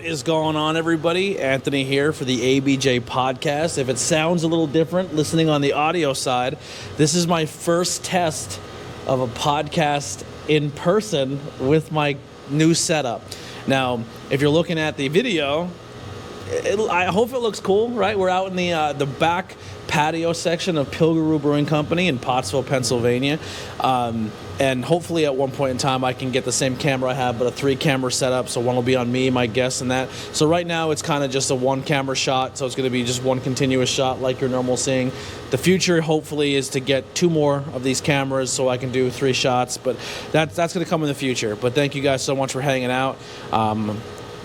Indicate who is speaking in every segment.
Speaker 1: is going on, everybody? Anthony here for the ABJ Podcast. If it sounds a little different listening on the audio side, this is my first test of a podcast in person with my new setup. Now, if you're looking at the video, I hope it looks cool, right? We're out in the back patio section of Pilgaroo Brewing Company in Pottsville, Pennsylvania. And hopefully at one point in time I can get the same camera I have, but a 3-camera setup, so one will be on me, my guests, and that. So right now it's kind of just a 1-camera shot, so it's going to be just one continuous shot like you're normal seeing. The future, hopefully, is to get 2 more of these cameras so I can do 3 shots, but that's going to come in the future. But thank you guys so much for hanging out.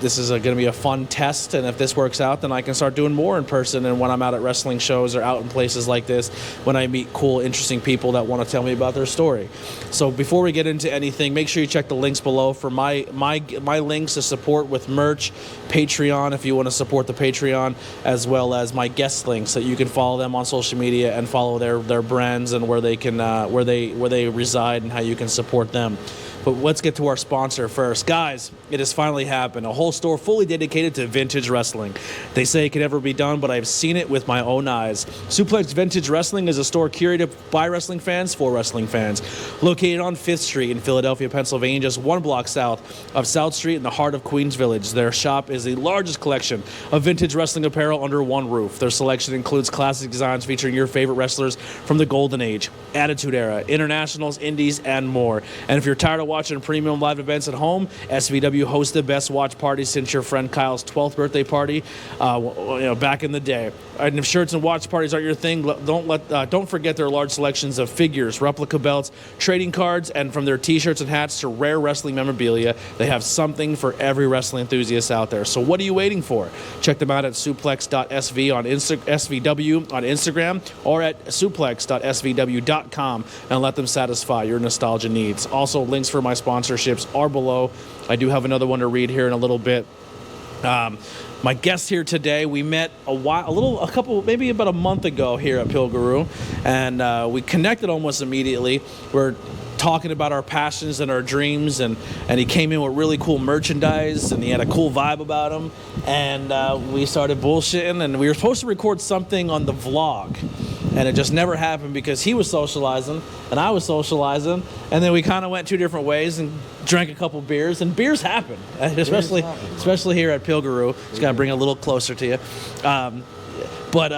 Speaker 1: This is going to be a fun test, and if this works out, then I can start doing more in person. And when I'm out at wrestling shows or out in places like this, when I meet cool, interesting people that want to tell me about their story. So before we get into anything, make sure you check the links below for my links to support with merch, Patreon if you want to support the Patreon, as well as my guest links so you can follow them on social media and follow their brands and where they can where they reside and how you can support them. But let's get to our sponsor first. Guys, it has finally happened. A whole store fully dedicated to vintage wrestling. They say it can never be done, but I've seen it with my own eyes. Suplex Vintage Wrestling is a store curated by wrestling fans for wrestling fans. Located on 5th Street in Philadelphia, Pennsylvania, just 1 block south of South Street in the heart of Queens Village. Their shop is the largest collection of vintage wrestling apparel under one roof. Their selection includes classic designs featuring your favorite wrestlers from the Golden Age, Attitude Era, Internationals, Indies, and more. And if you're tired of watching premium live events at home, SVW hosts the best watch party since your friend Kyle's 12th birthday party back in the day. And if shirts and watch parties aren't your thing, don't forget their large selections of figures, replica belts, trading cards, and from their t-shirts and hats to rare wrestling memorabilia, they have something for every wrestling enthusiast out there. So what are you waiting for? Check them out at suplex.sv on SVW on Instagram or at suplex.svw.com and let them satisfy your nostalgia needs. Also, links for my sponsorships are below. I do have another one to read here in a little bit. My guest here today, we met maybe about a month ago here at Pilgaroo, and we connected almost immediately. We're talking about our passions and our dreams, and he came in with really cool merchandise, and he had a cool vibe about him, and we started bullshitting, and we were supposed to record something on the vlog, and it just never happened because he was socializing and I was socializing, and then we kind of went 2 different ways and drank a couple beers, and beers happen, especially here at Pilgaroo. Just gotta bring it a little closer to you. But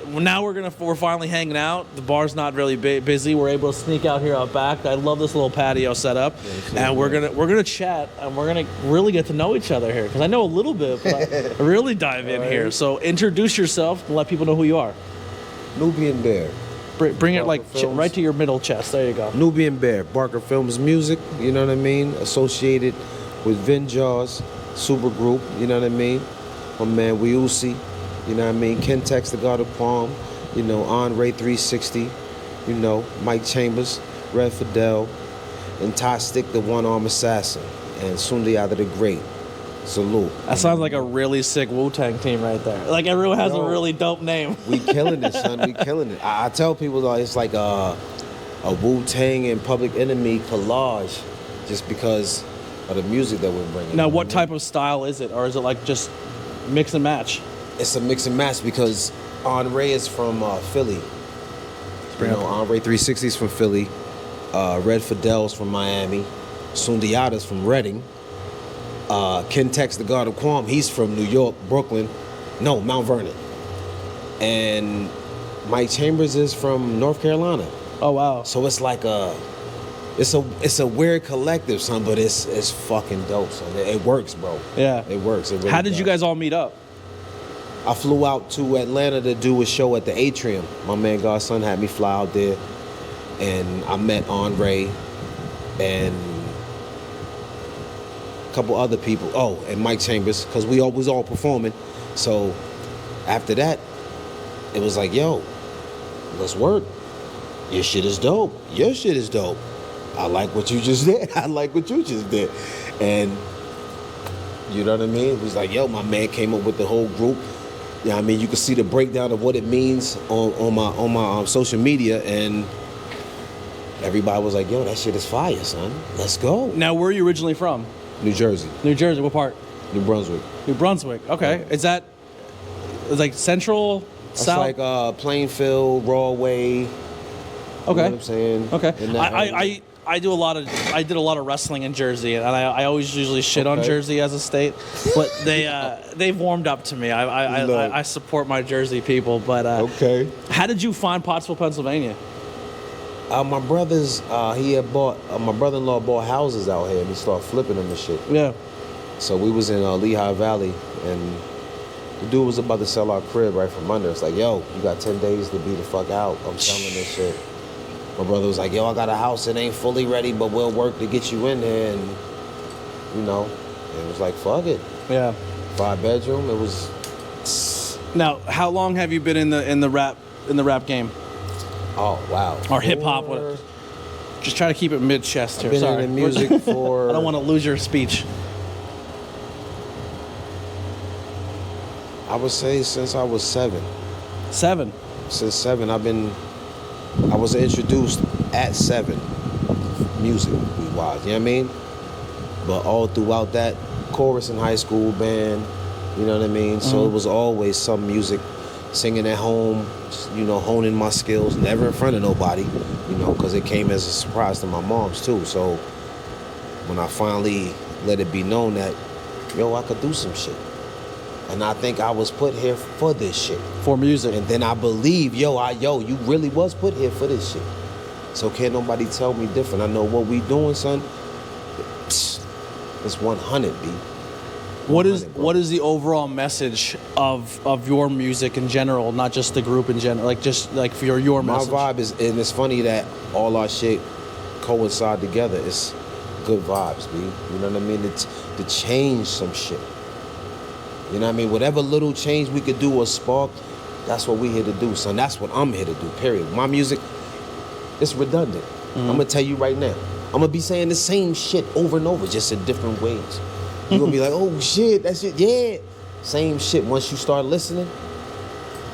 Speaker 1: now we're finally hanging out. The bar's not really busy. We're able to sneak out here out back. I love this little patio setup, and we're gonna chat, and we're gonna really get to know each other here because I know a little bit, but I really dive in here. So introduce yourself and let people know who you are.
Speaker 2: NubianBear.
Speaker 1: Bring it like right to your middle chest. There you go.
Speaker 2: NubianBear. Barker Films Music. You know what I mean? Associated with Vin Jaws, Supergroup. You know what I mean? My man Wiusi. You know what I mean? Ken Tex, the God of Palm. You know, Andre 360. You know, Mike Chambers, Red Fidel, and Ty Stick, the one-arm assassin, and Sundiata the Great. Salute.
Speaker 1: That sounds like a really sick Wu-Tang team right there. Like everyone has a really dope name.
Speaker 2: We killing it, son. We killing it. I tell people though, it's like a Wu-Tang and Public Enemy collage, just because of the music that we're bringing.
Speaker 1: Now, what type of style is it, or is it like just mix and match?
Speaker 2: It's a mix and match because Andre is from Philly. You know, Andre 360 is from Philly. Red Fidel's from Miami. Sundiata's from Reading. Ken Tex, the God of Quam, he's from New York, Mount Vernon. And Mike Chambers is from North Carolina.
Speaker 1: Oh wow!
Speaker 2: So it's like it's a weird collective, son, but it's fucking dope, son. It works, bro.
Speaker 1: Yeah,
Speaker 2: it works. It really
Speaker 1: How did you guys all meet up?
Speaker 2: I flew out to Atlanta to do a show at the Atrium. My man Godson had me fly out there, and I met Andre and a couple other people. Oh, and Mike Chambers, because we was all performing. So after that, it was like, yo, let's work. Your shit is dope. Your shit is dope. I like what you just did. I like what you just did. And you know what I mean? It was like, yo, my man came up with the whole group. Yeah, I mean, you can see the breakdown of what it means on my social media, and everybody was like, yo, that shit is fire, son. Let's go.
Speaker 1: Now, where are you originally from?
Speaker 2: New Jersey.
Speaker 1: New Jersey, what part?
Speaker 2: New Brunswick.
Speaker 1: New Brunswick. Okay.
Speaker 2: Yeah.
Speaker 1: Is that like central,
Speaker 2: It's
Speaker 1: south?
Speaker 2: like Plainfield, Rawway.
Speaker 1: Okay.
Speaker 2: You know what I'm saying?
Speaker 1: Okay.
Speaker 2: In that area.
Speaker 1: I did a lot of wrestling in Jersey, and I always usually shit on
Speaker 2: Okay.
Speaker 1: Jersey as a state, but they've warmed up to me. I support my Jersey people, but
Speaker 2: Okay.
Speaker 1: how did you find Pottsville, Pennsylvania?
Speaker 2: My brother's he had bought my brother-in-law bought houses out here, and he started flipping them and shit.
Speaker 1: Yeah.
Speaker 2: So we was in Lehigh Valley, and the dude was about to sell our crib right from under. It's like, yo, you got 10 days to be the fuck out. I'm selling this shit. My brother was like, yo, I got a house that ain't fully ready, but we'll work to get you in there. And, you know, it was like, fuck it.
Speaker 1: Yeah.
Speaker 2: 5-bedroom. It was.
Speaker 1: Now, how long have you been in the rap game
Speaker 2: Oh, wow.
Speaker 1: or hip hop? Whatever. Just try to keep it mid chest here.
Speaker 2: I've been
Speaker 1: Sorry.
Speaker 2: in the music for.
Speaker 1: I don't want to lose your speech.
Speaker 2: I would say since I was 7.
Speaker 1: 7.
Speaker 2: Since 7, I was introduced at 7, musically wise, you know what I mean? But all throughout that, chorus in high school, band, you know what I mean? So it was always some music, singing at home, you know, honing my skills, never in front of nobody, you know, because it came as a surprise to my mom's too. So when I finally let it be known that, yo, I could do some shit. And I think I was put here for this shit.
Speaker 1: For music.
Speaker 2: And then I believe, you really was put here for this shit. So can't nobody tell me different. I know what we doing, son. It's 100, B.
Speaker 1: What is
Speaker 2: 100, bro.
Speaker 1: what is the overall message of your music in general, not just the group in general, like just like for your
Speaker 2: My
Speaker 1: message?
Speaker 2: vibe is, and it's funny that all our shit coincide together. It's good vibes, B. You know what I mean? It's to change some shit. You know what I mean? Whatever little change we could do or spark, that's what we here to do, son. That's what I'm here to do, period. My music, it's redundant. I'm going to tell you right now. I'm going to be saying the same shit over and over, just in different ways. You're going to be like, oh, shit, that shit, yeah. Same shit. Once you start listening,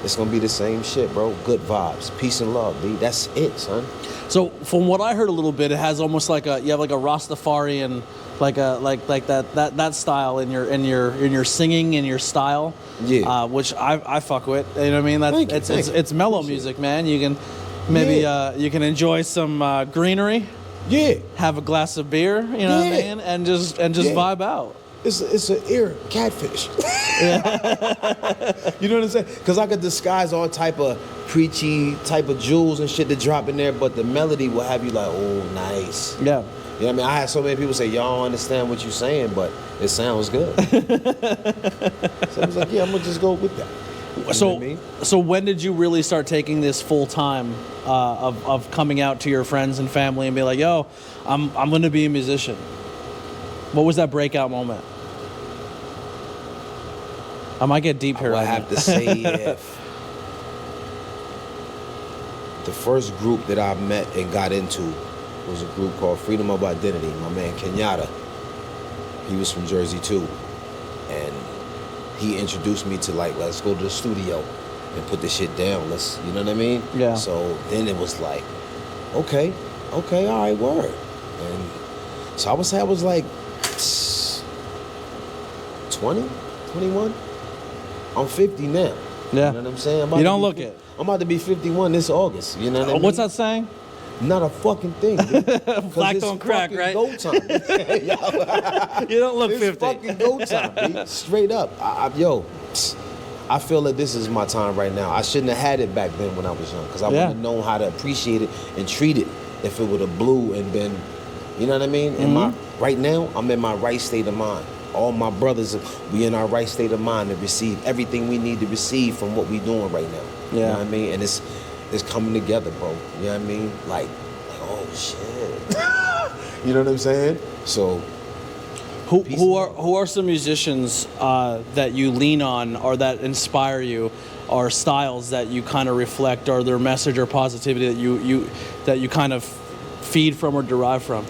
Speaker 2: it's going to be the same shit, bro. Good vibes. Peace and love, B. That's it, son.
Speaker 1: So from what I heard a little bit, it has almost like you have like a Rastafarian, like that style in your singing and your style.
Speaker 2: Yeah.
Speaker 1: Which I fuck with. You know what I mean?
Speaker 2: Thank you.
Speaker 1: It's mellow
Speaker 2: Appreciate
Speaker 1: music, man. You can maybe you can enjoy some greenery,
Speaker 2: Yeah.
Speaker 1: have a glass of beer, you know what I
Speaker 2: Yeah.
Speaker 1: mean, and just vibe out.
Speaker 2: It's an ear catfish. You know what I'm saying? Because I could disguise all type of preachy type of jewels and shit to drop in there, but the melody will have you like, oh, nice.
Speaker 1: Yeah.
Speaker 2: You know what I mean? I had so many people say, y'all don't understand what you're saying, but it sounds good. So I was like, yeah, I'm going to just go with that. You know
Speaker 1: So,
Speaker 2: what I mean?
Speaker 1: so when did you really start taking this full time of coming out to your friends and family and be like, yo, I'm going to be a musician? What was that breakout moment? I might get deep here.
Speaker 2: I
Speaker 1: right
Speaker 2: have
Speaker 1: now.
Speaker 2: to say, if the first group that I met and got into was a group called Freedom of Identity. My man Kenyatta, he was from Jersey too, and he introduced me to like, let's go to the studio and put this shit down. Let's, you know what I mean?
Speaker 1: Yeah.
Speaker 2: So then it was like, okay, all right, word. And so I would say I was like 20, 21. I'm 50 now.
Speaker 1: Yeah.
Speaker 2: You know what I'm saying?
Speaker 1: You don't look it.
Speaker 2: I'm about to be 51 this August. You know what I mean?
Speaker 1: What's that saying?
Speaker 2: Not a fucking thing, dude. 'Cause
Speaker 1: Black
Speaker 2: it's
Speaker 1: don't crack,
Speaker 2: fucking
Speaker 1: right?
Speaker 2: Go time.
Speaker 1: You don't look
Speaker 2: It's
Speaker 1: 50.
Speaker 2: fucking go time, dude. Straight up. I feel that this is my time right now. I shouldn't have had it back then when I was young, because I
Speaker 1: Yeah.
Speaker 2: wouldn't have known how to appreciate it and treat it if it would have blew and been, you know what I mean? Right now, I'm in my right state of mind. All my brothers, we in our right state of mind to receive everything we need to receive from what we doing right now. You
Speaker 1: Yeah.
Speaker 2: know what I mean? And it's coming together, bro. You know what I mean? Like oh shit. You know what I'm saying? So
Speaker 1: Who are some musicians that you lean on or that inspire you, or styles that you kind of reflect, or their message or positivity that you kind of feed from or derive from?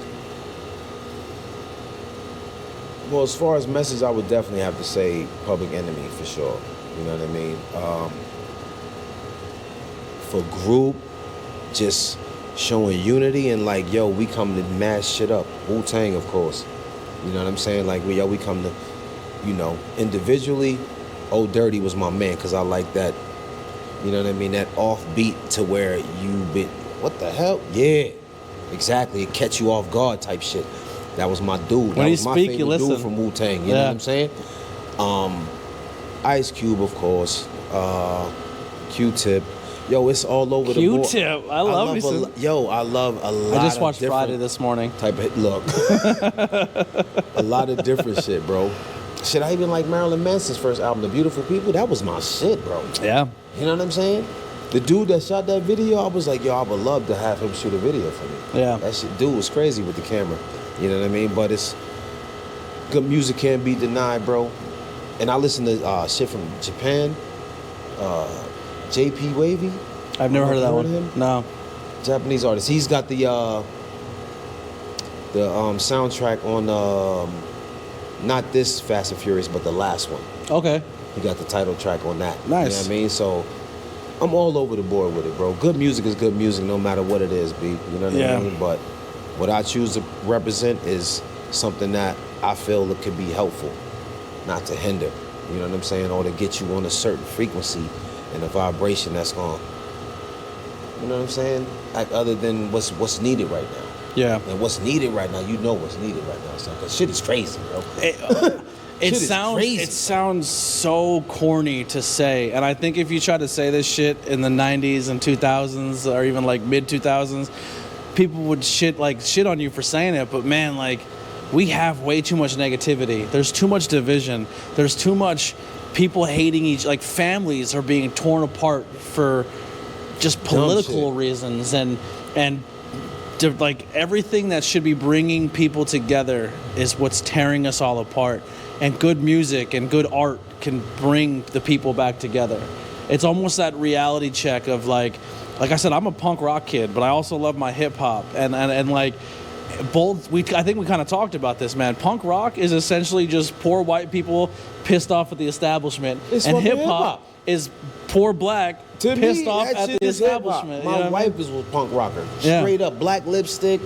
Speaker 2: well, as far as message, I would definitely have to say Public Enemy for sure. You know what I mean? For group, just showing unity and like, yo, we come to mash shit up. Wu-Tang, of course. You know what I'm saying? Like, we come to, you know, individually, Old Dirty was my man because I like that, you know what I mean, that offbeat to where you been, what the hell? Yeah, exactly. It catch you off guard type shit. That was my dude.
Speaker 1: When
Speaker 2: that
Speaker 1: you
Speaker 2: was my
Speaker 1: speak,
Speaker 2: favorite
Speaker 1: you listen.
Speaker 2: dude from Wu-Tang. You know what I'm saying? Ice Cube, of course. Q-Tip. Yo, it's all over the board.
Speaker 1: Q-Tip. I love me some.
Speaker 2: I love a lot.
Speaker 1: I just watched
Speaker 2: of
Speaker 1: Friday this morning.
Speaker 2: Type of look. A lot of different shit, bro. Shit, I even like Marilyn Manson's first album, The Beautiful People. That was my shit, bro.
Speaker 1: Yeah.
Speaker 2: You know what I'm saying? The dude that shot that video, I was like, yo, I would love to have him shoot a video for me.
Speaker 1: Yeah.
Speaker 2: That shit, dude was crazy with the camera. You know what I mean? But it's good music can't be denied, bro. And I listen to shit from Japan. JP Wavy.
Speaker 1: I've never heard of that one.
Speaker 2: him?
Speaker 1: No.
Speaker 2: Japanese artist. He's got the soundtrack on not this Fast and Furious, but the last one.
Speaker 1: Okay.
Speaker 2: He got the title track on that.
Speaker 1: Nice.
Speaker 2: You know what I mean? So I'm all over the board with it, bro. Good music is good music no matter what it is, B. You know what I mean? But what I choose to represent is something that I feel it could be helpful, not to hinder. You know what I'm saying? Or to get you on a certain frequency and a vibration that's going, you know what I'm saying? Like other than what's needed right now.
Speaker 1: Yeah.
Speaker 2: And what's needed right now, you know what's needed right now, son. Because shit is crazy, bro.
Speaker 1: It sounds so corny to say, and I think if you try to say this shit in the 90s and 2000s or even like mid 2000s, people would shit on you for saying it. But man, like, we have way too much negativity. There's too much division. There's too much people hating like families are being torn apart for just political reasons and like everything that should be bringing people together is what's tearing us all apart. And good music and good art can bring the people back together. It's almost that reality check of like I said, I'm a punk rock kid, but I also love my hip hop and like both. I think we kind of talked about this, man. Punk rock is essentially just poor white people pissed off at the establishment, and hip hop is poor black pissed off at the establishment.
Speaker 2: My wife was a punk rocker, straight up black lipstick,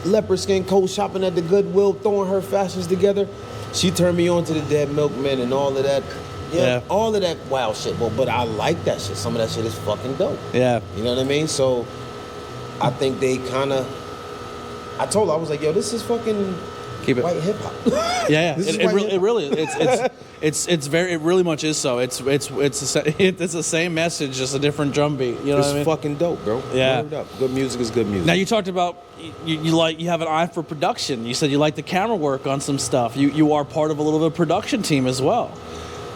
Speaker 2: leopard skin coat, shopping at the Goodwill, throwing her fashions together. She turned me on to the Dead Milkmen and all of that. Yeah, all of that wild shit. But I like that shit. Some of that shit is fucking dope. Yeah. You know what I mean? So I think they kind of... I told her, I was like, yo, this is fucking white hip hop.
Speaker 1: Yeah. It really it really much is so. It's the same message, just a different drum beat. You know what I mean?
Speaker 2: It's fucking dope, bro.
Speaker 1: Yeah.
Speaker 2: Word up. Good music is good music.
Speaker 1: Now you talked about you have an eye for production. You said you like the camera work on some stuff. You are part of a little bit of production team as well.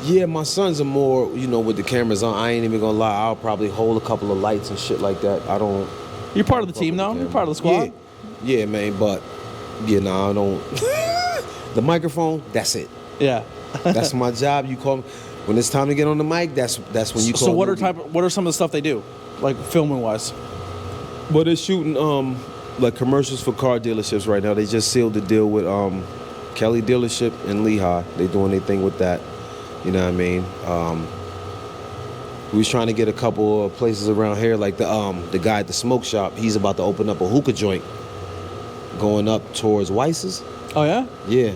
Speaker 2: Yeah, my sons are more, with the cameras on. I ain't even gonna lie. I'll probably hold a couple of lights and shit like that. I don't.
Speaker 1: You're part of the team, though. You're part of the squad.
Speaker 2: Yeah, man. But I don't. The microphone, that's it.
Speaker 1: Yeah.
Speaker 2: That's my job. You call me when it's time to get on the mic. That's when you call.
Speaker 1: So what are some of the stuff they do, like filming wise?
Speaker 2: Well, they're shooting like commercials for car dealerships right now. They just sealed the deal with Kelly dealership in Lehigh. They doing their thing with that. You know what I mean? We was trying to get a couple of places around here, like the guy at the smoke shop. He's about to open up a hookah joint going up towards Weiss's.
Speaker 1: Oh yeah?
Speaker 2: Yeah.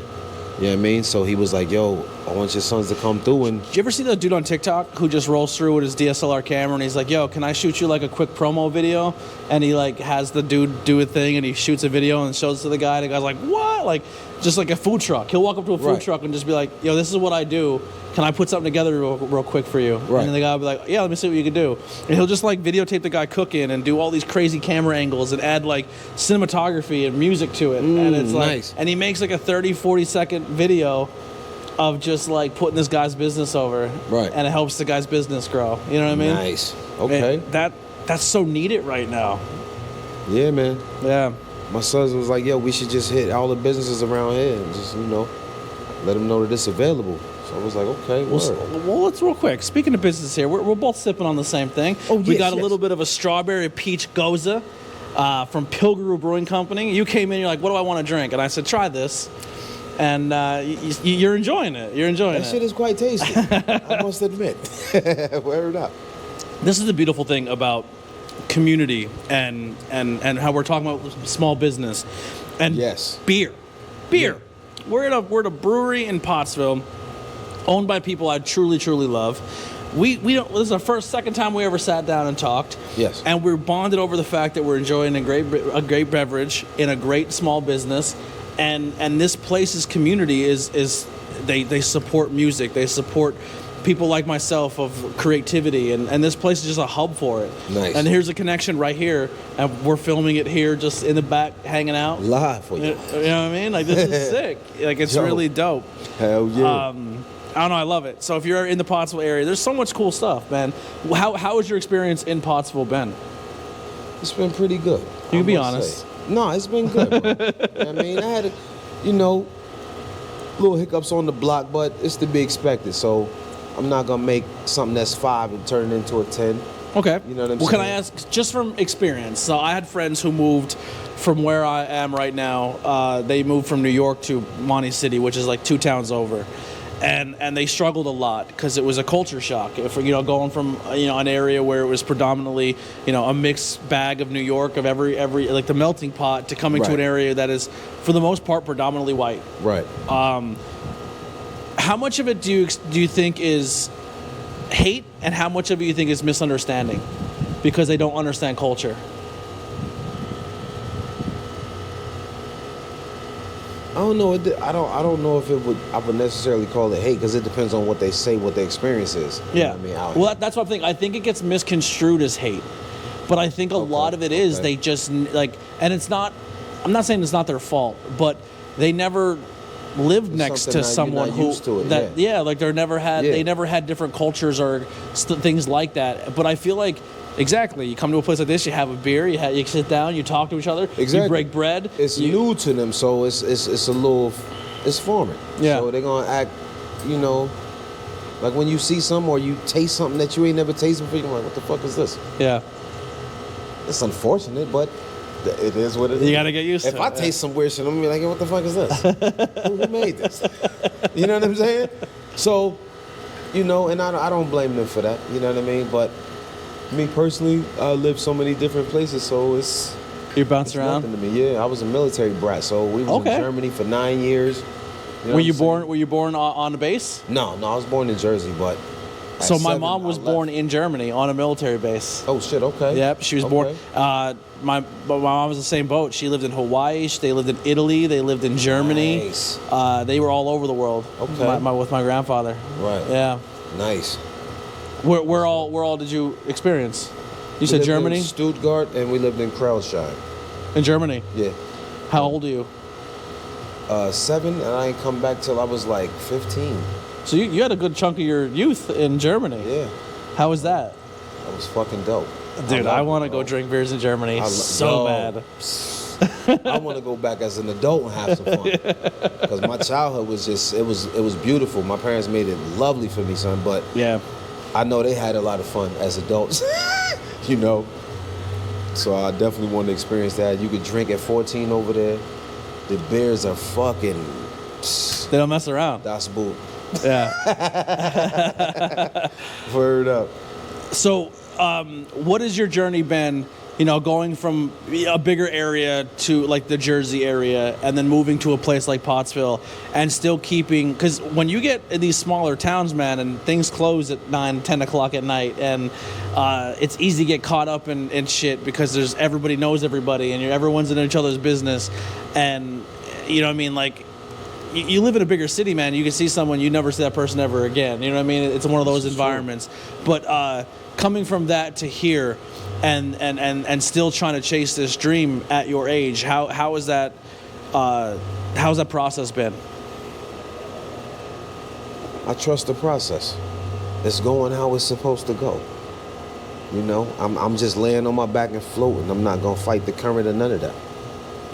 Speaker 2: You know what I mean? So he was like, yo, I want your sons to come through. And
Speaker 1: did you ever see the dude on TikTok who just rolls through with his DSLR camera and he's like, yo, can I shoot you like a quick promo video? And he like has the dude do a thing and he shoots a video and shows it to the guy. And the guy's like, what? Like, just like a food truck. He'll walk up to a food truck and just be like, yo, this is what I do. Can I put something together real quick for you? Right. And then the guy will be like, yeah, let me see what you can do. And he'll just like videotape the guy cooking and do all these crazy camera angles and add like cinematography and music to it. And it's like, nice. And he makes like a 30, 40 second video of just like putting this guy's business over. Right. And it helps the guy's business grow. You know what I mean?
Speaker 2: Nice. Okay.
Speaker 1: And that's so needed right now.
Speaker 2: Yeah, man.
Speaker 1: Yeah.
Speaker 2: My sons was like, yo, we should just hit all the businesses around here and just, let them know that it's available. So I was like, okay,
Speaker 1: well, let's real quick. Speaking of business here, we're both sipping on the same thing. Oh, yes, we got a little bit of a strawberry peach goza from Pilgrim Brewing Company. You came in, you're like, what do I want to drink? And I said, try this. And you're enjoying it. You're enjoying it.
Speaker 2: That shit is quite tasty. I must admit. Word up. This
Speaker 1: is the beautiful thing about community and how we're talking about small business and beer. Yeah. We're at a brewery in Pottsville. owned by people I truly, truly love. We don't. This is the second time we ever sat down and talked.
Speaker 2: Yes.
Speaker 1: And we're bonded over the fact that we're enjoying a great beverage in a great small business, and this place's community is they support music. They support people like myself of creativity, and this place is just a hub for it.
Speaker 2: Nice.
Speaker 1: And here's a connection right here, and we're filming it here, just in the back, hanging out.
Speaker 2: Live for you.
Speaker 1: You know what I mean? Like, this is sick. Like, it's really dope.
Speaker 2: Hell yeah.
Speaker 1: I don't know, I love it. So if you're in the Pottsville area, there's so much cool stuff, man. How has your experience in Pottsville been?
Speaker 2: It's been pretty good.
Speaker 1: You can be honest.
Speaker 2: No, it's been good, bro. I mean, I had, little hiccups on the block, but it's to be expected. So I'm not going to make something that's 5 and turn it into a 10.
Speaker 1: Okay.
Speaker 2: You know what I'm
Speaker 1: saying? Well, can I ask, just from experience, so I had friends who moved from where I am right now. They moved from New York to Monte City, which is like 2 towns over. And they struggled a lot because it was a culture shock. If going from an area where it was predominantly a mixed bag of New York of every like the melting pot to coming to an area that is for the most part predominantly white.
Speaker 2: Right.
Speaker 1: How much of it do you think is hate, and how much of it you think is misunderstanding because they don't understand culture?
Speaker 2: I don't know. I don't know if I would necessarily call it hate, because it depends on what they say, what the experience is.
Speaker 1: Yeah.
Speaker 2: Well,
Speaker 1: that's what I'm thinking. I think it gets misconstrued as hate, but I think a lot of it is they just like, and it's not. I'm not saying it's not their fault, but they never lived next to someone who like they never had different cultures or things like that. But I feel like. Exactly. You come to a place like this, you have a beer, you sit down, you talk to each other, you break bread.
Speaker 2: It's new to them, so it's a little, it's foreign.
Speaker 1: Yeah.
Speaker 2: So they're gonna act, like when you see something or you taste something that you ain't never tasted before, you're like, what the fuck is this?
Speaker 1: Yeah.
Speaker 2: It's unfortunate, but it is what it is.
Speaker 1: You gotta get used to it.
Speaker 2: If I taste some weird shit, I'm gonna be like, what the fuck is this? Who made this? You know what I'm saying? So, and I don't blame them for that. You know what I mean? But me personally, I live so many different places, so it's
Speaker 1: you bounce around.
Speaker 2: Nothing to me. Yeah, I was a military brat, so we was in Germany for 9 years.
Speaker 1: Were you born on a base?
Speaker 2: No, I was born in Jersey, but.
Speaker 1: So my mom was born in Germany on a military base.
Speaker 2: Oh shit! Okay.
Speaker 1: Yep, she was born. My mom was the same boat. She lived in Hawaii. They lived in Italy. They lived in Germany.
Speaker 2: Nice.
Speaker 1: They were all over the world.
Speaker 2: Okay.
Speaker 1: With my grandfather.
Speaker 2: Right.
Speaker 1: Yeah.
Speaker 2: Nice.
Speaker 1: Where all did you experience? You said Germany?
Speaker 2: In Stuttgart, and we lived in Kreilsheim.
Speaker 1: In Germany?
Speaker 2: Yeah.
Speaker 1: How old are you?
Speaker 2: 7, and I ain't come back till I was like 15.
Speaker 1: So you had a good chunk of your youth in Germany.
Speaker 2: Yeah.
Speaker 1: How was that?
Speaker 2: That was fucking dope.
Speaker 1: Dude, I want to go drink beers in Germany so bad.
Speaker 2: I want to go back as an adult and have some fun. Because my childhood was just, it was beautiful. My parents made it lovely for me, son, but
Speaker 1: yeah.
Speaker 2: I know they had a lot of fun as adults, So I definitely want to experience that. You could drink at 14 over there. The beers are fucking...
Speaker 1: They don't mess around.
Speaker 2: Das Boot.
Speaker 1: Yeah.
Speaker 2: Word up.
Speaker 1: So, what has your journey been, going from a bigger area to like the Jersey area and then moving to a place like Pottsville and still keeping, because when you get in these smaller towns, man, and things close at 9, 10 o'clock at night, and it's easy to get caught up in shit because everybody knows everybody and everyone's in each other's business. And, like, you live in a bigger city, man. You can see someone, you never see that person ever again. You know what I mean? It's one of those environments. But coming from that to here, and still trying to chase this dream at your age, how's that process been?
Speaker 2: I trust the process. It's going how it's supposed to go. I'm just laying on my back and floating. I'm not gonna fight the current or none of that.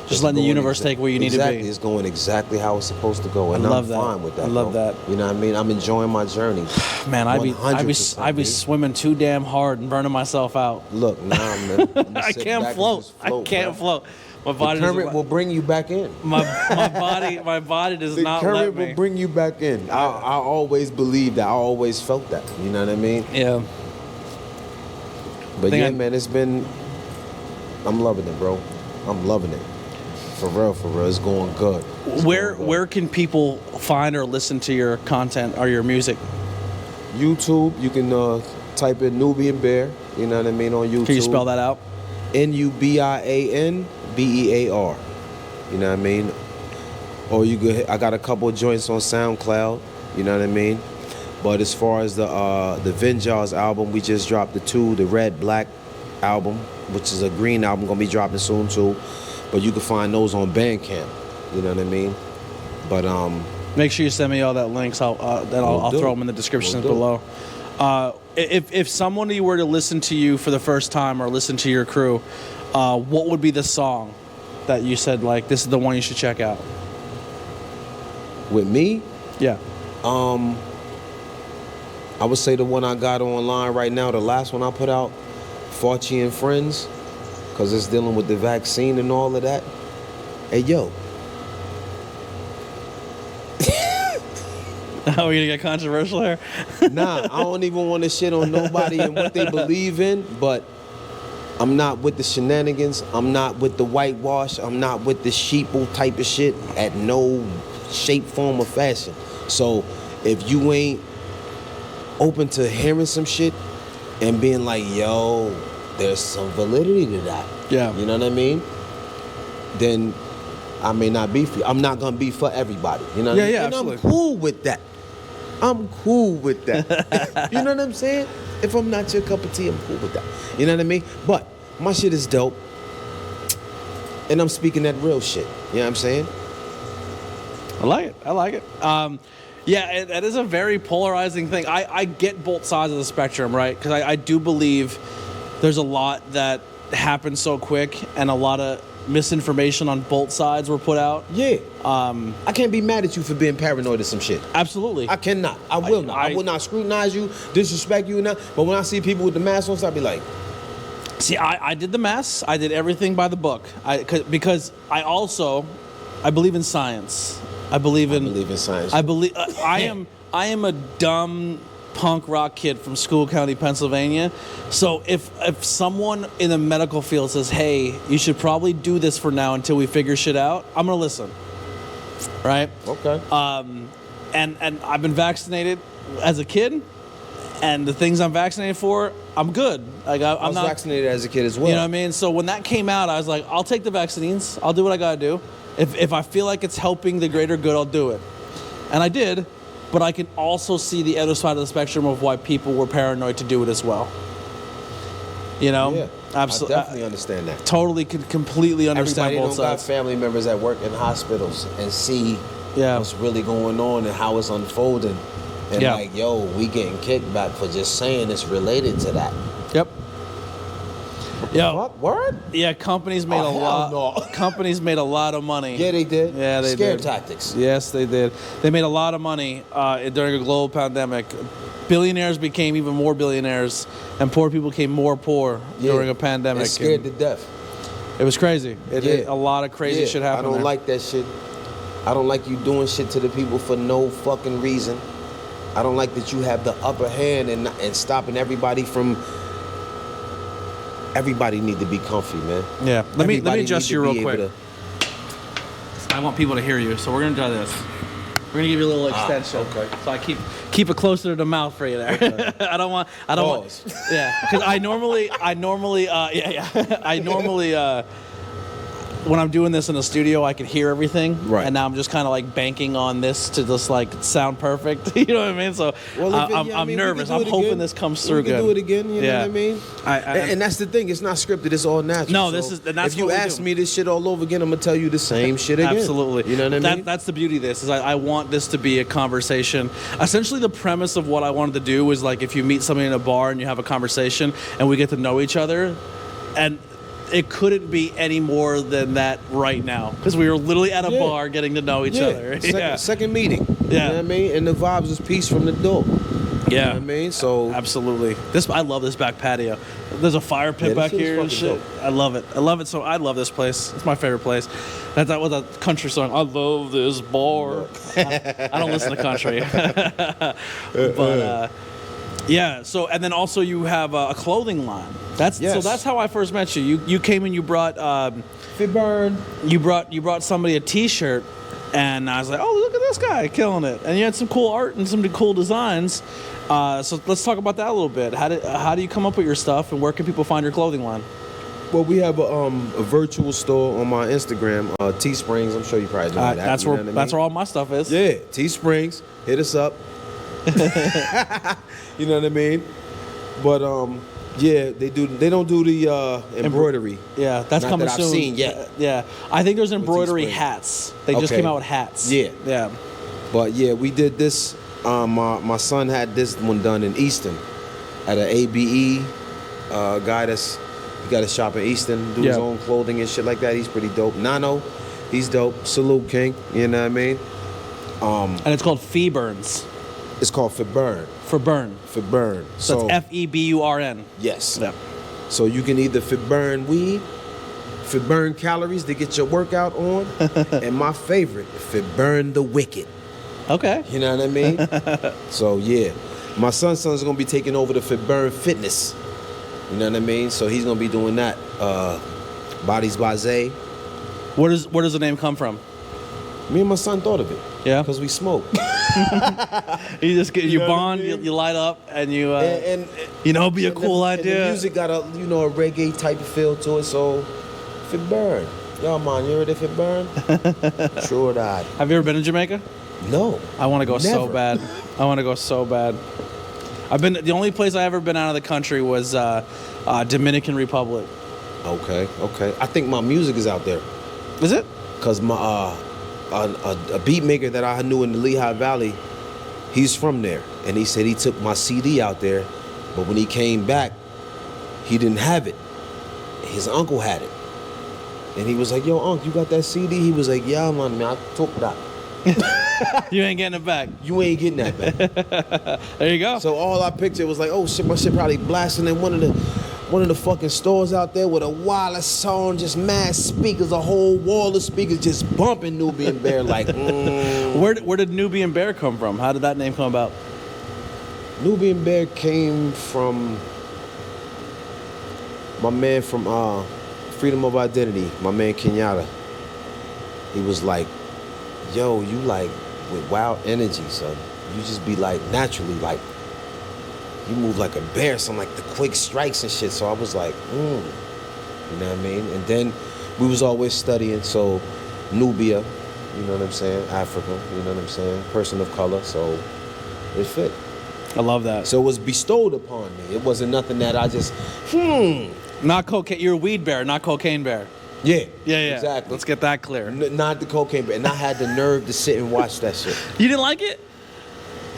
Speaker 1: Just letting the universe take where you need to be.
Speaker 2: It's going exactly how it's supposed to go, and
Speaker 1: I'm
Speaker 2: fine with that.
Speaker 1: I love that.
Speaker 2: You know what I mean? I'm enjoying my journey.
Speaker 1: Man, I'd be swimming too damn hard and burning myself out.
Speaker 2: Look, man,
Speaker 1: I can't float. I can't float. My body.
Speaker 2: The current will bring you back in.
Speaker 1: My body does not let me.
Speaker 2: The current will bring you back in. I always believed that. I always felt that. You know what I mean?
Speaker 1: Yeah.
Speaker 2: But yeah, man, it's been. I'm loving it, bro. I'm loving it. For real, it's going good.
Speaker 1: Where can people find or listen to your content or your music?
Speaker 2: YouTube, you can type in NubianBear, you know what I mean, on YouTube.
Speaker 1: Can you spell that out?
Speaker 2: NubianBear. You know what I mean? Or you could, I got a couple of joints on SoundCloud, you know what I mean? But as far as the Vengeance album, we just dropped the Red Black album, which is a green album, gonna be dropping soon too. But you can find those on Bandcamp, you know what I mean? But
Speaker 1: make sure you send me all that links. I'll throw them in the descriptions below. If somebody were to listen to you for the first time or listen to your crew, what would be the song that you said, like, this is the one you should check out?
Speaker 2: With me?
Speaker 1: Yeah.
Speaker 2: I would say the one I got online right now, the last one I put out, Fauci and Friends, because it's dealing with the vaccine and all of that. Hey, yo.
Speaker 1: Oh, we're gonna get controversial here?
Speaker 2: Nah, I don't even want to shit on nobody and what they believe in, but I'm not with the shenanigans. I'm not with the whitewash. I'm not with the sheeple type of shit at no shape, form, or fashion. So if you ain't open to hearing some shit and being like, yo, there's some validity to that.
Speaker 1: Yeah.
Speaker 2: You know what I mean? Then I may not be for you. I'm not gonna be for everybody. You know what I mean?
Speaker 1: Yeah,
Speaker 2: and
Speaker 1: absolutely.
Speaker 2: I'm cool with that. I'm cool with that. You know what I'm saying? If I'm not your cup of tea, I'm cool with that. You know what I mean? But my shit is dope. And I'm speaking that real shit. You know what I'm saying?
Speaker 1: I like it. Yeah, that is a very polarizing thing. I get both sides of the spectrum, right? Because I do believe there's a lot that happens so quick and a lot of misinformation on both sides were put out.
Speaker 2: Yeah. I can't be mad at you for being paranoid of some shit.
Speaker 1: Absolutely.
Speaker 2: I cannot. I will not. I will not scrutinize you, disrespect you, not. But when I see people with the mask on, I'll be like,
Speaker 1: see, I did the math. I did everything by the book. Because I believe in science. I believe in
Speaker 2: science.
Speaker 1: I am a dumb punk rock kid from School County, Pennsylvania. So if someone in the medical field says, hey, you should probably do this for now until we figure shit out, I'm gonna listen. Right?
Speaker 2: Okay.
Speaker 1: And I've been vaccinated as a kid, and the things I'm vaccinated for, I'm good. Like I was
Speaker 2: not vaccinated as a kid as well.
Speaker 1: You know what I mean? So when that came out, I was like, I'll take the vaccines. I'll do what I gotta do. If I feel like it's helping the greater good, I'll do it. And I did, but I can also see the other side of the spectrum of why people were paranoid to do it as well. You know?
Speaker 2: Yeah,
Speaker 1: absolutely.
Speaker 2: I definitely understand that.
Speaker 1: Totally, completely understand
Speaker 2: Everybody
Speaker 1: both
Speaker 2: don't got
Speaker 1: sides.
Speaker 2: family members that work in hospitals and see
Speaker 1: Yeah.
Speaker 2: what's really going on and how it's unfolding. And
Speaker 1: Yeah.
Speaker 2: like, yo, we getting kickback for just saying it's related to that.
Speaker 1: Yep. Yeah.
Speaker 2: What? Word?
Speaker 1: Yeah, companies made
Speaker 2: Oh,
Speaker 1: a
Speaker 2: hell
Speaker 1: lot.
Speaker 2: no.
Speaker 1: Companies made a lot of money.
Speaker 2: Yeah, they did.
Speaker 1: Yeah, they
Speaker 2: Scare
Speaker 1: did.
Speaker 2: tactics.
Speaker 1: Yes, they did. They made a lot of money during a global pandemic. Billionaires became even more billionaires, and poor people became more poor during a pandemic.
Speaker 2: It's scared to death.
Speaker 1: It was crazy. A lot of crazy shit happened.
Speaker 2: I don't
Speaker 1: there.
Speaker 2: like that shit. I don't like you doing shit to the people for no fucking reason. I don't like that you have the upper hand and stopping everybody from. Everybody need to be comfy, man.
Speaker 1: Yeah. Let me
Speaker 2: Everybody
Speaker 1: adjust
Speaker 2: need
Speaker 1: you
Speaker 2: to
Speaker 1: real
Speaker 2: be
Speaker 1: quick.
Speaker 2: able
Speaker 1: I want people to hear you, so we're gonna do this. We're gonna give you a little extension.
Speaker 2: Okay.
Speaker 1: So I keep it closer to the mouth for you there.
Speaker 2: Okay.
Speaker 1: I don't want.
Speaker 2: Pause.
Speaker 1: Yeah, because I normally, when I'm doing this in the studio, I can hear everything.
Speaker 2: Right.
Speaker 1: And now I'm just kind of like banking on this to just like sound perfect. You know what I mean? So I'm nervous. I'm hoping this comes through good.
Speaker 2: We can do it again. You know what I mean? And that's the thing. It's not scripted. It's all natural.
Speaker 1: No,
Speaker 2: so
Speaker 1: that's
Speaker 2: if you
Speaker 1: what we
Speaker 2: ask
Speaker 1: do.
Speaker 2: me this shit all over again, I'm gonna tell you the same shit again.
Speaker 1: Absolutely.
Speaker 2: You know what I mean?
Speaker 1: That's the beauty of this. Is I want this to be a conversation. Essentially, the premise of what I wanted to do was like if you meet somebody in a bar and you have a conversation and we get to know each other, and it couldn't be any more than that right now because we were literally at a bar getting to know each other.
Speaker 2: Second meeting.
Speaker 1: Yeah.
Speaker 2: You know what I mean? And the vibes was peace from the door.
Speaker 1: Yeah.
Speaker 2: You know what I mean? So
Speaker 1: absolutely. I love this back patio. There's a fire pit back
Speaker 2: shit is
Speaker 1: here and
Speaker 2: fucking
Speaker 1: shit.
Speaker 2: dope.
Speaker 1: I love it. So I love this place. It's my favorite place. That was a country song. I love this bar. I don't listen to country. But yeah, so and then also you have a clothing line.
Speaker 2: Yes.
Speaker 1: So that's how I first met you. You came and you brought
Speaker 2: Fitburn.
Speaker 1: you brought somebody a T-shirt, and I was like, oh, look at this guy killing it. And you had some cool art and some cool designs. So let's talk about that a little bit. How do you come up with your stuff, and where can people find your clothing line?
Speaker 2: Well, we have a virtual store on my Instagram, Teesprings. I'm sure you probably know that.
Speaker 1: That's
Speaker 2: you
Speaker 1: where
Speaker 2: know what I mean?
Speaker 1: that's where all my stuff is.
Speaker 2: Yeah, Teesprings. Hit us up. You know what I mean? But yeah, they don't do the embroidery.
Speaker 1: Yeah, that's
Speaker 2: Not
Speaker 1: coming
Speaker 2: that
Speaker 1: soon.
Speaker 2: I've seen yet.
Speaker 1: Yeah, I think there's embroidery
Speaker 2: Teespring.
Speaker 1: hats. They just
Speaker 2: Okay.
Speaker 1: came out with hats.
Speaker 2: Yeah.
Speaker 1: Yeah.
Speaker 2: But yeah, we did this. My son had this one done in Easton at an ABE guy he got a shop in Easton, do his
Speaker 1: Yeah.
Speaker 2: own clothing and shit like that. He's pretty dope. Nano, he's dope. Salute King, you know what I mean?
Speaker 1: And it's called Feburns
Speaker 2: It's called Fitburn.
Speaker 1: for burn.
Speaker 2: Fitburn.
Speaker 1: So it's Feburn.
Speaker 2: Yes.
Speaker 1: Yeah.
Speaker 2: So you can either Fitburn weed, Fitburn calories to get your workout on, and my favorite, Fitburn the wicked.
Speaker 1: Okay.
Speaker 2: You know what I mean? So yeah, my son's gonna be taking over the Fitburn Fitness. You know what I mean? So he's gonna be doing that. Bodies by Zay.
Speaker 1: Where does the name come from?
Speaker 2: Me and my son thought of it.
Speaker 1: Yeah.
Speaker 2: Because we smoke.
Speaker 1: You just get you
Speaker 2: know what I
Speaker 1: bond,
Speaker 2: mean?
Speaker 1: you light up, and you
Speaker 2: and
Speaker 1: be a cool
Speaker 2: and
Speaker 1: idea.
Speaker 2: the music got a reggae type of feel to it. So Fitburn. Y'all man, you heard of Fitburn? Sure that.
Speaker 1: Have you ever been to Jamaica?
Speaker 2: No.
Speaker 1: I want to go so
Speaker 2: Never.
Speaker 1: bad. I want to go so bad. The only place I ever been out of the country was Dominican Republic.
Speaker 2: Okay. I think my music is out there.
Speaker 1: Is it?
Speaker 2: Cause my a beat maker that I knew in the Lehigh Valley, he's from there, and he said he took my CD out there, but when he came back, he didn't have it. His uncle had it, and he was like, "Yo, Unc, you got that CD?" He was like, "Yeah, man, I took that."
Speaker 1: You ain't getting it back.
Speaker 2: You ain't getting that back.
Speaker 1: There you go.
Speaker 2: So all I pictured was like, "Oh shit, my shit probably blasting in one of the fucking stores out there with a wireless song, just mad speakers, a whole wall of speakers just bumping NubianBear like.
Speaker 1: Where did NubianBear come from? How did that name come about?
Speaker 2: NubianBear came from my man from Freedom of Identity, my man Kenyatta. He was like, yo, you like with wild energy, son. You just be like naturally like, you move like a bear, some like the quick strikes and shit. So I was like, you know what I mean? And then we was always studying, so Nubia, you know what I'm saying? Africa, you know what I'm saying? Person of color, so it fit.
Speaker 1: I love that.
Speaker 2: So it was bestowed upon me. It wasn't nothing that I just,
Speaker 1: Not cocaine. You're a weed bear, not cocaine bear.
Speaker 2: Yeah.
Speaker 1: Yeah.
Speaker 2: Exactly.
Speaker 1: Let's get that clear.
Speaker 2: Not the cocaine, but and I had the nerve to sit and watch that shit.
Speaker 1: You didn't like it?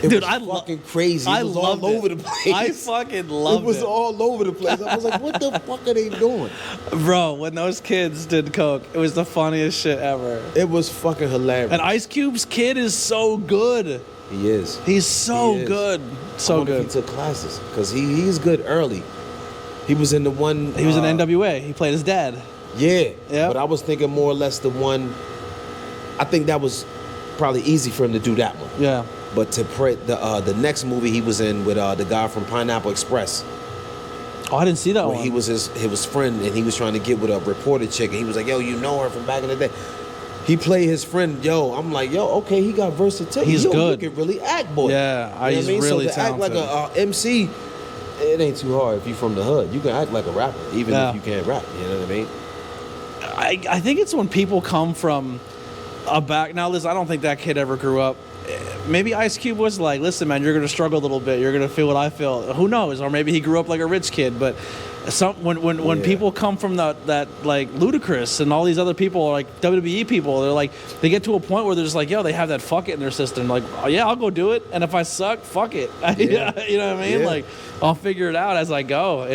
Speaker 2: It
Speaker 1: Dude,
Speaker 2: was fucking crazy. It was all over the place.
Speaker 1: I fucking loved it.
Speaker 2: It was all over the place. I was like, what the fuck are they doing?
Speaker 1: Bro, when those kids did coke, it was the funniest shit ever.
Speaker 2: It was fucking hilarious.
Speaker 1: And Ice Cube's kid is so good.
Speaker 2: He is.
Speaker 1: He's so
Speaker 2: He is.
Speaker 1: good.
Speaker 2: I
Speaker 1: So
Speaker 2: wonder if
Speaker 1: good.
Speaker 2: he took classes because he's good early. He was in the one.
Speaker 1: He was in NWA. He played his dad.
Speaker 2: Yeah.
Speaker 1: Yep.
Speaker 2: But I was thinking more or less the one. I think that was probably easy for him to do that one.
Speaker 1: Yeah.
Speaker 2: But to pray the next movie he was in with the guy from Pineapple Express,
Speaker 1: Oh, I didn't see that
Speaker 2: where
Speaker 1: one.
Speaker 2: he was his friend and he was trying to get with a reporter chick and he was like, yo, you know her from back in the day. He played his friend. Yo, I'm like, yo, okay, he got versatility.
Speaker 1: He's
Speaker 2: yo,
Speaker 1: good.
Speaker 2: He can really act, boy.
Speaker 1: Yeah,
Speaker 2: You know what
Speaker 1: he's
Speaker 2: I mean?
Speaker 1: really
Speaker 2: so to act like
Speaker 1: talented.
Speaker 2: a MC, it ain't too hard if you from the hood. You can act like a rapper, even
Speaker 1: Yeah.
Speaker 2: if you can't rap. You know what I mean?
Speaker 1: I think it's when people come from a back. Now, listen, I don't think that kid ever grew up. Maybe Ice Cube was like, listen, man, you're going to struggle a little bit. You're going to feel what I feel. Who knows? Or maybe he grew up like a rich kid. But when
Speaker 2: Yeah.
Speaker 1: people come from that like Ludacris and all these other people, like WWE people, they're like, they get to a point where they're just like, yo, they have that fuck it in their system. Like, oh, yeah, I'll go do it. And if I suck, fuck it.
Speaker 2: Yeah.
Speaker 1: You know what I mean?
Speaker 2: Yeah.
Speaker 1: Like, I'll figure it out as I go. I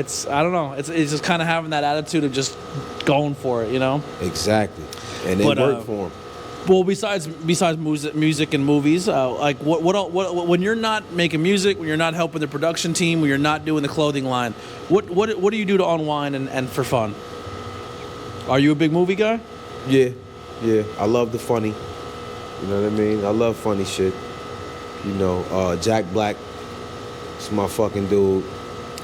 Speaker 1: don't know. It's just kind of having that attitude of just going for it, you know?
Speaker 2: Exactly. And it
Speaker 1: But,
Speaker 2: worked for him.
Speaker 1: Well, besides music and movies, like what when you're not making music, when you're not helping the production team, when you're not doing the clothing line, what do you do to unwind and for fun? Are you a big movie guy?
Speaker 2: Yeah. I love the funny. You know what I mean? I love funny shit. You know, Jack Black is my fucking dude.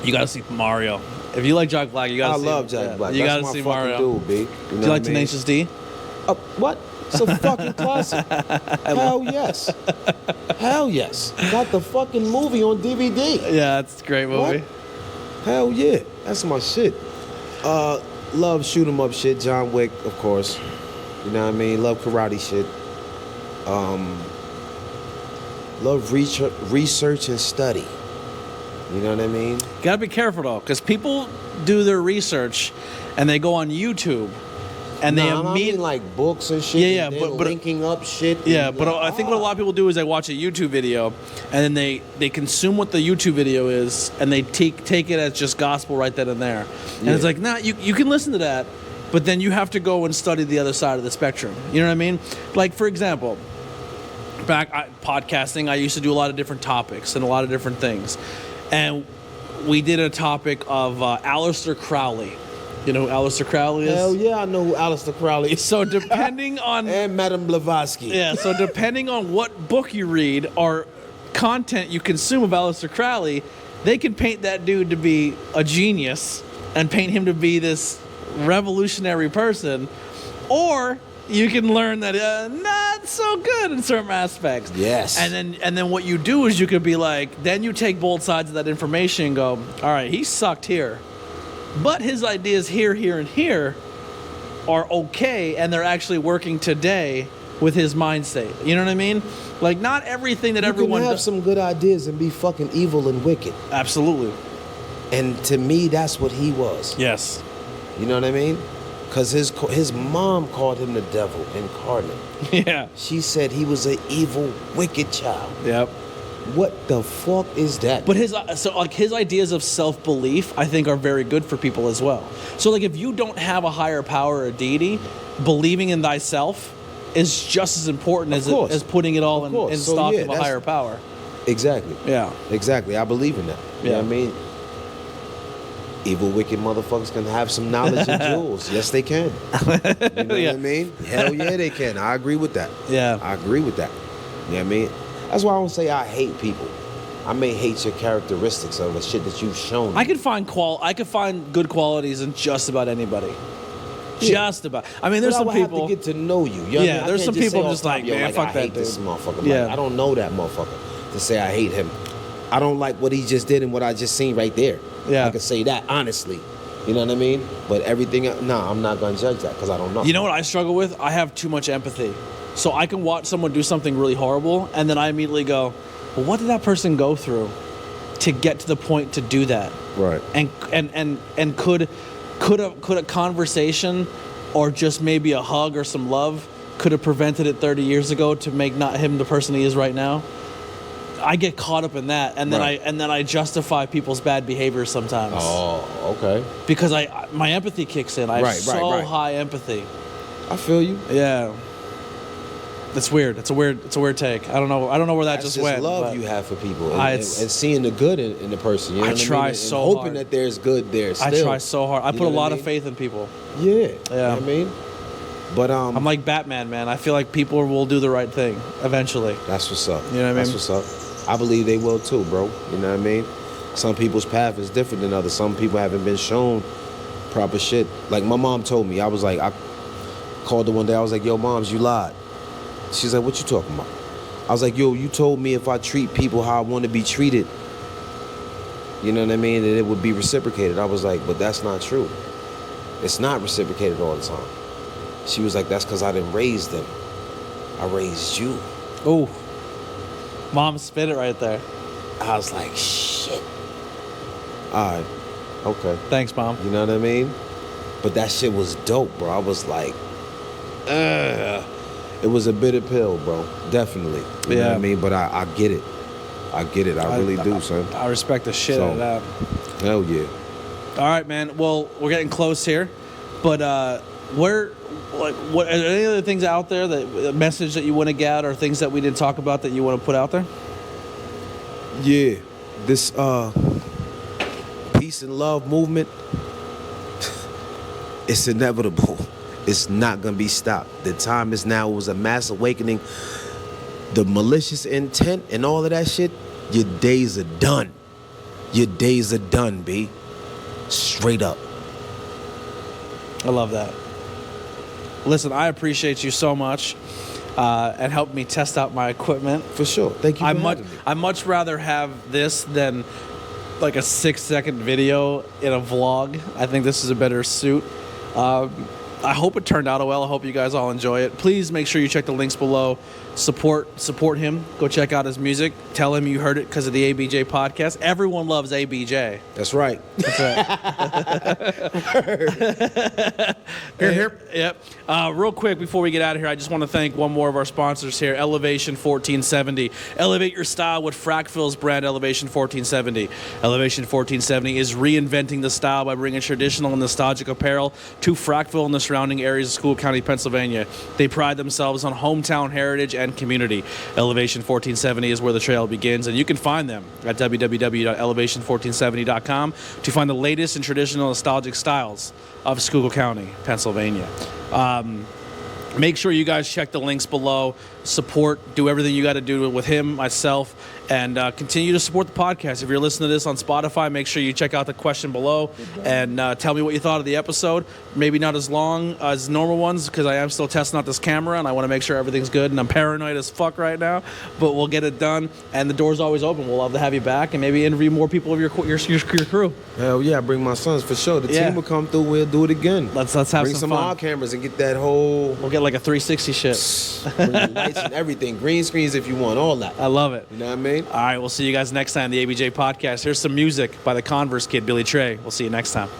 Speaker 1: You got to see Mario. If you like Jack Black, you gotta
Speaker 2: I
Speaker 1: see
Speaker 2: love
Speaker 1: him.
Speaker 2: Jack Black.
Speaker 1: You
Speaker 2: That's
Speaker 1: gotta
Speaker 2: my
Speaker 1: see
Speaker 2: fucking
Speaker 1: Mario.
Speaker 2: dude, B. You know
Speaker 1: Do you
Speaker 2: what
Speaker 1: like
Speaker 2: I mean?
Speaker 1: Tenacious D?
Speaker 2: What? It's a fucking classic. Hell yes. Hell yes. Got the fucking movie on DVD.
Speaker 1: Yeah, it's a great movie.
Speaker 2: What? Hell yeah. That's my shit. Love shoot 'em up shit. John Wick, of course. You know what I mean? Love karate shit. Love research and study. You know what I mean?
Speaker 1: Gotta be careful though, because people do their research and they go on YouTube and they
Speaker 2: I mean like books and shit.
Speaker 1: Yeah,
Speaker 2: and
Speaker 1: but
Speaker 2: linking up shit.
Speaker 1: Yeah,
Speaker 2: and
Speaker 1: but I think what a lot of people do is they watch a YouTube video and then they consume what the YouTube video is and they take it as just gospel right then and there. And it's like, nah, you can listen to that, but then you have to go and study the other side of the spectrum. You know what I mean? Like, for example, podcasting, I used to do a lot of different topics and a lot of different things. And we did a topic of Aleister Crowley. You know who Aleister Crowley is?
Speaker 2: Hell yeah, I know who Aleister Crowley is.
Speaker 1: So depending on...
Speaker 2: and Madame Blavatsky.
Speaker 1: Yeah, so depending on what book you read or content you consume of Aleister Crowley, they can paint that dude to be a genius and paint him to be this revolutionary person. Or you can learn that not so good in certain aspects.
Speaker 2: Yes.
Speaker 1: And then what you do is you could be like, then you take both sides of that information and go, all right, he sucked here. But his ideas here, and here are okay, and they're actually working today with his mind state. You know what I mean? Like, not everything that everyone
Speaker 2: can have some good ideas and be fucking evil and wicked.
Speaker 1: Absolutely.
Speaker 2: And to me, that's what he was.
Speaker 1: Yes.
Speaker 2: You know what I mean? Because his mom called him the devil incarnate.
Speaker 1: Yeah.
Speaker 2: She said he was an evil, wicked child.
Speaker 1: Yep.
Speaker 2: What the fuck is that?
Speaker 1: But his ideas of self-belief, I think, are very good for people as well. So, like, if you don't have a higher power or deity, believing in thyself is just as important as putting it all in stock of a higher power.
Speaker 2: Exactly.
Speaker 1: Yeah.
Speaker 2: Exactly. I believe in that. You know what I mean? Evil, wicked motherfuckers can have some knowledge and jewels. Yes, they can. You know what I mean? Hell yeah, they can. I agree with that.
Speaker 1: Yeah.
Speaker 2: I agree with that. You know what I mean? That's why I don't say I hate people. I may hate your characteristics of the shit that you've shown me.
Speaker 1: I could find good qualities in just about anybody.
Speaker 2: Yeah.
Speaker 1: Just about. I mean, there's some people.
Speaker 2: have to get to know you. You know what I mean?
Speaker 1: There's some people just like,
Speaker 2: man,
Speaker 1: man, fuck
Speaker 2: I
Speaker 1: that
Speaker 2: hate
Speaker 1: dude.
Speaker 2: this motherfucker.
Speaker 1: Yeah.
Speaker 2: Like, I don't know that motherfucker to say I hate him. I don't like what he just did and what I just seen right there.
Speaker 1: Yeah.
Speaker 2: I can say that honestly. You know what I mean? But everything, I'm not gonna judge that because I don't know.
Speaker 1: You know what I struggle with? I have too much empathy. So I can watch someone do something really horrible, and then I immediately go, well, what did that person go through to get to the point to do that?
Speaker 2: Right.
Speaker 1: And could a conversation or just maybe a hug or some love could have prevented it 30 years ago to make not him the person he is right now? I get caught up in that, and then I justify people's bad behavior sometimes.
Speaker 2: Oh, okay.
Speaker 1: Because my empathy kicks in. I have high empathy.
Speaker 2: I feel you.
Speaker 1: Yeah. That's weird. It's a weird take. I don't know where that
Speaker 2: That's
Speaker 1: just went.
Speaker 2: Love you have for people, and seeing the good in the person. You know what I
Speaker 1: try
Speaker 2: mean?
Speaker 1: so
Speaker 2: and hoping
Speaker 1: hard.
Speaker 2: that there's good there. Still.
Speaker 1: I try so hard. I put a lot of faith in people.
Speaker 2: Yeah. You know what I mean? But
Speaker 1: I'm like Batman, man. I feel like people will do the right thing eventually.
Speaker 2: That's what's up.
Speaker 1: You know what I mean?
Speaker 2: That's what's up. I believe they will too, bro. You know what I mean? Some people's path is different than others. Some people haven't been shown proper shit. Like my mom told me, I called her one day. I was like, "Yo, moms, you lied." She's like, "What you talking about?" I was like, "Yo, you told me if I treat people how I want to be treated, you know what I mean, that it would be reciprocated." I was like, "But that's not true. It's not reciprocated all the time." She was like, "That's because I didn't raise them. I raised you."
Speaker 1: Oh, mom spit it right there.
Speaker 2: I was like, shit. All right. Okay.
Speaker 1: Thanks, Mom.
Speaker 2: You know what I mean? But that shit was dope, bro. I was like, it was a bitter pill, bro. Definitely. You know what I mean? But I get it. I get it. I really do, son.
Speaker 1: I respect the shit out of that.
Speaker 2: Hell yeah.
Speaker 1: All right, man. Well, we're getting close here. But what are there any other things out there, a message that you want to get or things that we didn't talk about that you want to put out there?
Speaker 2: Yeah. This peace and love movement, it's inevitable. It's not going to be stopped. The time is now. It was a mass awakening. The malicious intent and all of that shit, your days are done. Your days are done, B. Straight up.
Speaker 1: I love that. Listen, I appreciate you so much, and helped me test out my equipment.
Speaker 2: For sure. Thank you for having me.
Speaker 1: I'd much rather have this than like a 6-second video in a vlog. I think this is a better suit. I hope it turned out well. I hope you guys all enjoy it. Please make sure you check the links below. Support him. Go check out his music. Tell him you heard it because of the ABJ podcast. Everyone loves ABJ.
Speaker 2: That's right.
Speaker 1: That's right.
Speaker 2: Here.
Speaker 1: Yep. Real quick before we get out of here, I just want to thank one more of our sponsors here, Elevation 1470. Elevate your style with Frackville's brand Elevation 1470. Elevation 1470 is reinventing the style by bringing traditional and nostalgic apparel to Frackville and the surrounding areas of Schuylkill County, Pennsylvania. They pride themselves on hometown heritage and community. Elevation 1470 is where the trail begins, and you can find them at www.elevation1470.com to find the latest in traditional nostalgic styles of Schuylkill County, Pennsylvania. Make sure you guys check the links below. Support, do everything you got to do with him, myself, and continue to support the podcast. If you're listening to this on Spotify, make sure you check out the question below and tell me what you thought of the episode. Maybe not as long as normal ones because I am still testing out this camera and I want to make sure everything's good, and I'm paranoid as fuck right now, but we'll get it done, and the door's always open. We'll love to have you back and maybe interview more people of your crew.
Speaker 2: Hell yeah, bring my sons for sure. The team will come through. We'll do it again.
Speaker 1: Let's have
Speaker 2: bring some
Speaker 1: fun.
Speaker 2: R cameras and get that whole.
Speaker 1: We'll get like a 360 shit.
Speaker 2: Bring the lights and everything. Green screens if you want, all that.
Speaker 1: I love it.
Speaker 2: You know what I mean?
Speaker 1: All right, we'll see you guys next time, the ABJ Podcast. Here's some music by the Converse Kid, Billy Trey. We'll see you next time.